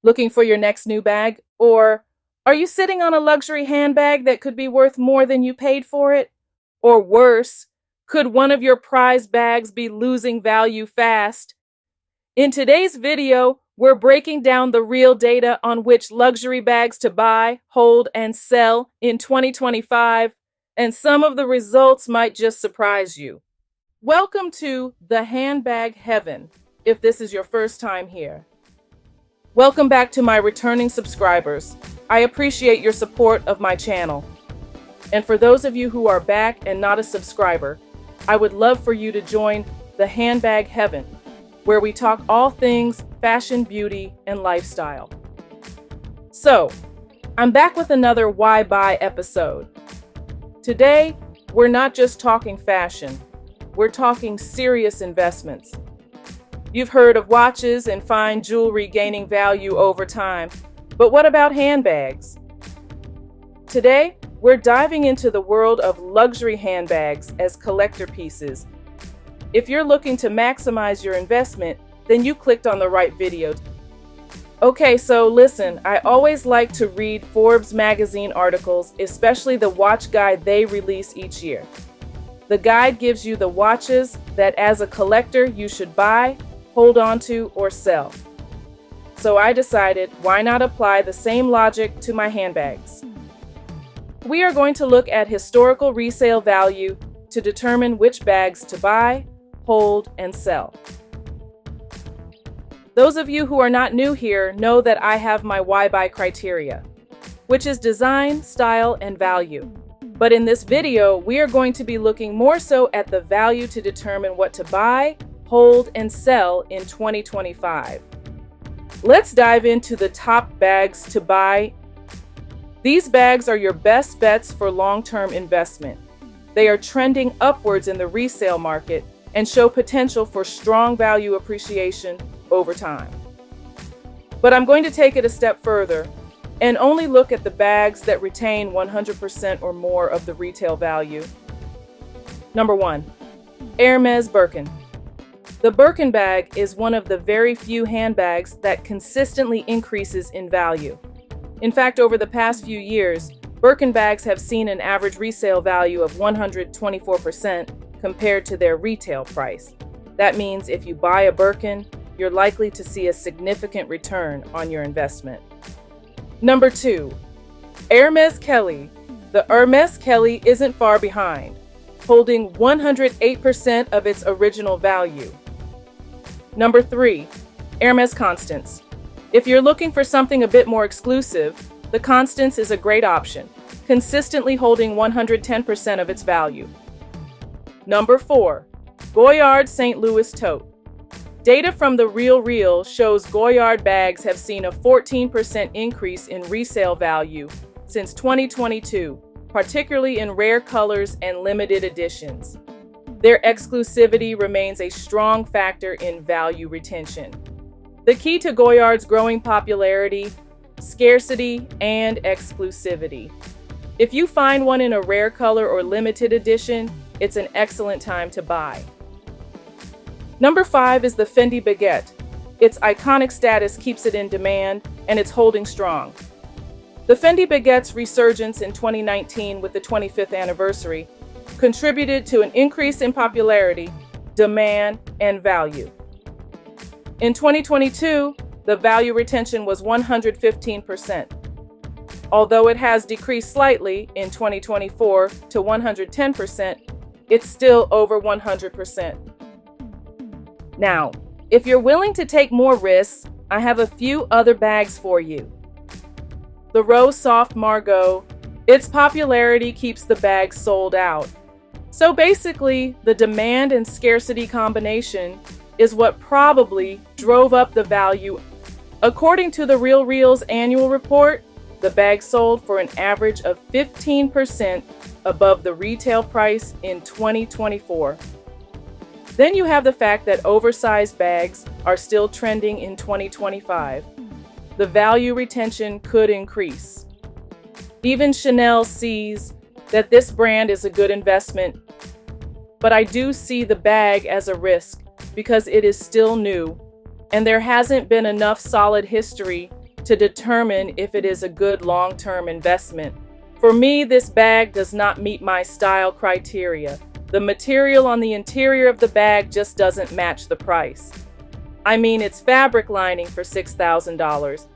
Looking for your next new bag? Or are you sitting on a luxury handbag that could be worth more than you paid for it? Or worse, could one of your prized bags be losing value fast? In today's video, we're breaking down the real data on which luxury bags to buy, hold, and sell in 2025, and some of the results might just surprise you. Welcome to the handbag heaven, if this is your first time here. Welcome back to my returning subscribers. I appreciate your support of my channel. And for those of you who are back and not a subscriber, I would love for you to join the handbag heaven, where we talk all things fashion, beauty, and lifestyle. So, I'm back with another Why Buy episode. Today, we're not just talking fashion, we're talking serious investments. You've heard of watches and fine jewelry gaining value over time, but what about handbags? Today, we're diving into the world of luxury handbags as collector pieces. If you're looking to maximize your investment, then you clicked on the right video. Okay, so listen, I always like to read Forbes magazine articles, especially the watch guide they release each year. The guide gives you the watches that as a collector you should buy, hold on to, or sell. So I decided, why not apply the same logic to my handbags? We are going to look at historical resale value to determine which bags to buy, hold, and sell. Those of you who are not new here know that I have my why buy criteria, which is design, style, and value. But in this video, we are going to be looking more so at the value to determine what to buy, hold, and sell in 2025. Let's dive into the top bags to buy. These bags are your best bets for long-term investment. They are trending upwards in the resale market and show potential for strong value appreciation over time. But I'm going to take it a step further and only look at the bags that retain 100% or more of the retail value. Number 1, Hermes Birkin. The Birkin bag is one of the very few handbags that consistently increases in value. In fact, over the past few years, Birkin bags have seen an average resale value of 124% compared to their retail price. That means if you buy a Birkin, you're likely to see a significant return on your investment. Number 2, Hermes Kelly. The Hermes Kelly isn't far behind, holding 108% of its original value. Number 3, Hermes Constance. If you're looking for something a bit more exclusive, the Constance is a great option, consistently holding 110% of its value. Number 4, Goyard St. Louis Tote. Data from the RealReal shows Goyard bags have seen a 14% increase in resale value since 2022, particularly in rare colors and limited editions. Their exclusivity remains a strong factor in value retention. The key to Goyard's growing popularity, scarcity, and exclusivity. If you find one in a rare color or limited edition, it's an excellent time to buy. Number 5 is the Fendi Baguette. Its iconic status keeps it in demand, and it's holding strong. The Fendi Baguette's resurgence in 2019 with the 25th anniversary contributed to an increase in popularity, demand, and value. In 2022, the value retention was 115%. Although it has decreased slightly in 2024 to 110%, it's still over 100%. Now, if you're willing to take more risks, I have a few other bags for you. The Rose Soft Margot. Its popularity keeps the bag sold out. So basically, the demand and scarcity combination is what probably drove up the value. According to the RealReal's annual report, the bag sold for an average of 15% above the retail price in 2024. Then you have the fact that oversized bags are still trending in 2025. The value retention could increase. Even Chanel sees that this brand is a good investment, but I do see the bag as a risk because it is still new and there hasn't been enough solid history to determine if it is a good long-term investment. For me, this bag does not meet my style criteria. The material on the interior of the bag just doesn't match the price. I mean, it's fabric lining for $6,000.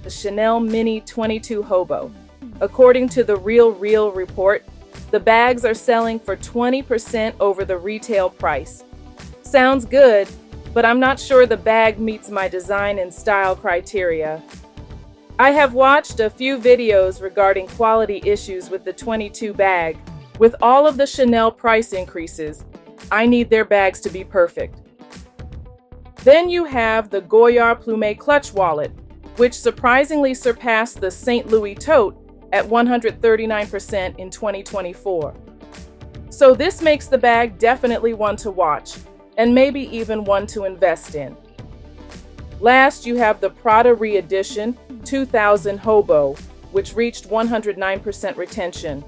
The Chanel Mini 22 Hobo. According to the RealReal report, the bags are selling for 20% over the retail price. Sounds good, but I'm not sure the bag meets my design and style criteria. I have watched a few videos regarding quality issues with the 22 bag. With all of the Chanel price increases, I need their bags to be perfect. Then you have the Goyard Plume clutch wallet, which surprisingly surpassed the St. Louis tote at 139% in 2024. So this makes the bag definitely one to watch, and maybe even one to invest in. Last, you have the Prada Re-Edition 2000 Hobo, which reached 109% retention.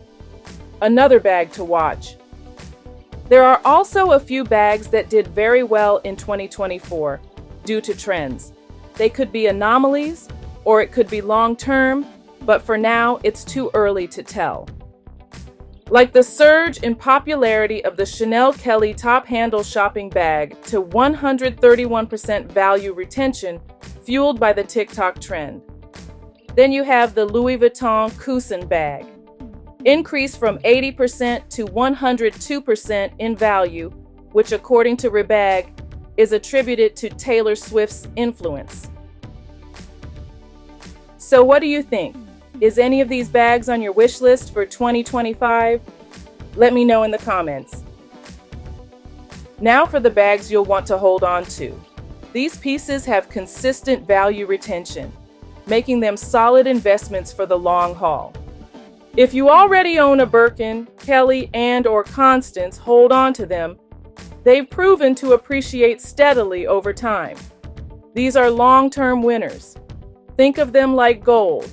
Another bag to watch. There are also a few bags that did very well in 2024 due to trends. They could be anomalies, or it could be long-term, but for now, it's too early to tell. Like the surge in popularity of the Chanel Kelly top handle shopping bag to 131% value retention, fueled by the TikTok trend. Then you have the Louis Vuitton Cousin bag. Increased from 80% to 102% in value, which according to Rebag, is attributed to Taylor Swift's influence. So what do you think? Is any of these bags on your wish list for 2025? Let me know in the comments. Now for the bags you'll want to hold on to. These pieces have consistent value retention, making them solid investments for the long haul. If you already own a Birkin, Kelly, and/or Constance, hold on to them. They've proven to appreciate steadily over time. These are long-term winners. Think of them like gold.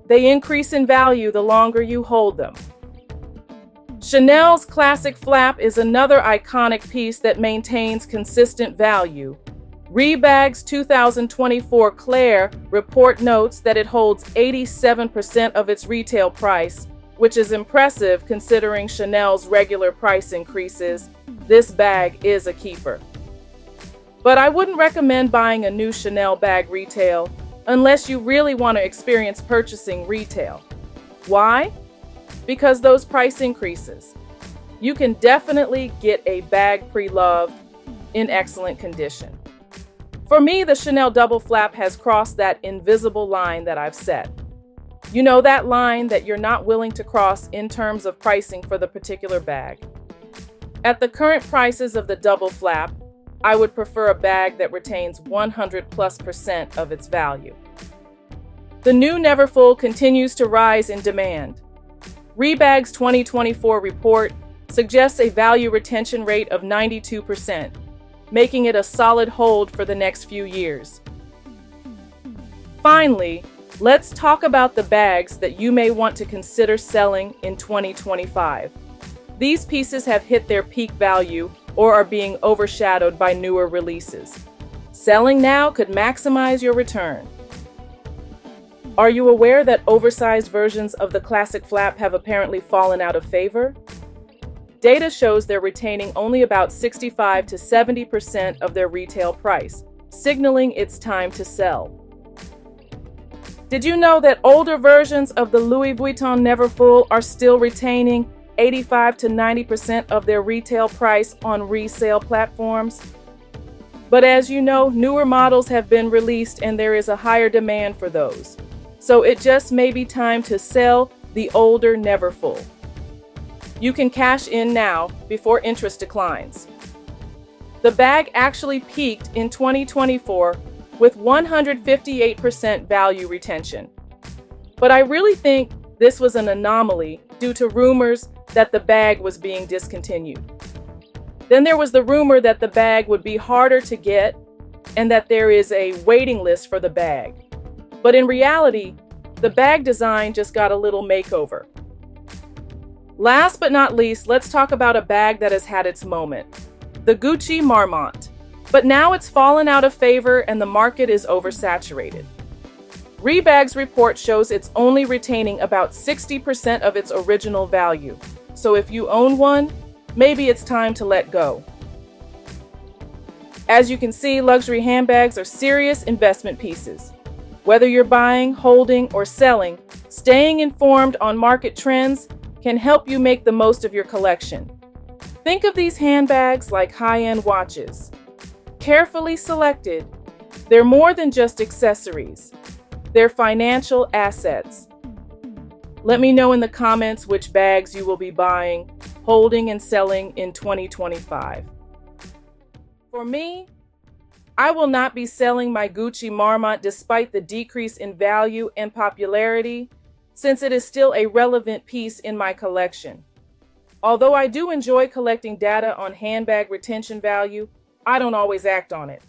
They increase in value the longer you hold them. Chanel's classic flap is another iconic piece that maintains consistent value. Rebag's 2024 Claire report notes that it holds 87% of its retail price, which is impressive considering Chanel's regular price increases. This bag is a keeper. But I wouldn't recommend buying a new Chanel bag retail unless you really want to experience purchasing retail. Why? Because those price increases. You can definitely get a bag pre-loved in excellent condition. For me, the Chanel double flap has crossed that invisible line that I've set. You know, that line that you're not willing to cross in terms of pricing for the particular bag. At the current prices of the double flap, I would prefer a bag that retains 100+% of its value. The new Neverfull continues to rise in demand. Rebag's 2024 report suggests a value retention rate of 92%, making it a solid hold for the next few years. Finally, let's talk about the bags that you may want to consider selling in 2025. These pieces have hit their peak value or are being overshadowed by newer releases. Selling now could maximize your return. Are you aware that oversized versions of the classic flap have apparently fallen out of favor? Data shows they're retaining only about 65 to 70% of their retail price, signaling it's time to sell. Did you know that older versions of the Louis Vuitton Neverfull are still retaining 85 to 90% of their retail price on resale platforms? But as you know, newer models have been released and there is a higher demand for those. So it just may be time to sell the older Neverfull. You can cash in now before interest declines. The bag actually peaked in 2024 with 158% value retention. But I really think this was an anomaly due to rumors that the bag was being discontinued. Then there was the rumor that the bag would be harder to get and that there is a waiting list for the bag. But in reality, the bag design just got a little makeover. Last but not least, let's talk about a bag that has had its moment, the Gucci Marmont. But now it's fallen out of favor and the market is oversaturated. Rebag's report shows it's only retaining about 60% of its original value. So if you own one, maybe it's time to let go. As you can see, luxury handbags are serious investment pieces. Whether you're buying, holding, or selling, staying informed on market trends can help you make the most of your collection. Think of these handbags like high-end watches. Carefully selected, they're more than just accessories. They're financial assets. Let me know in the comments which bags you will be buying, holding, and selling in 2025. For me, I will not be selling my Gucci Marmont despite the decrease in value and popularity, since it is still a relevant piece in my collection. Although I do enjoy collecting data on handbag retention value, I don't always act on it.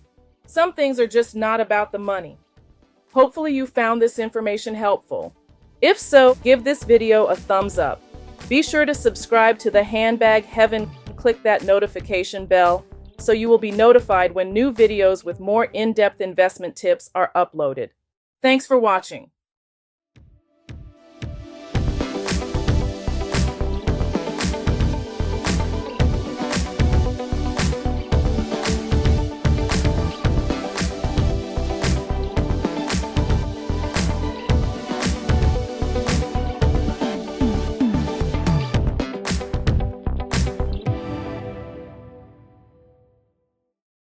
Some things are just not about the money. Hopefully you found this information helpful. If so, give this video a thumbs up. Be sure to subscribe to the Handbag Heaven and click that notification bell so you will be notified when new videos with more in-depth investment tips are uploaded. Thanks for watching.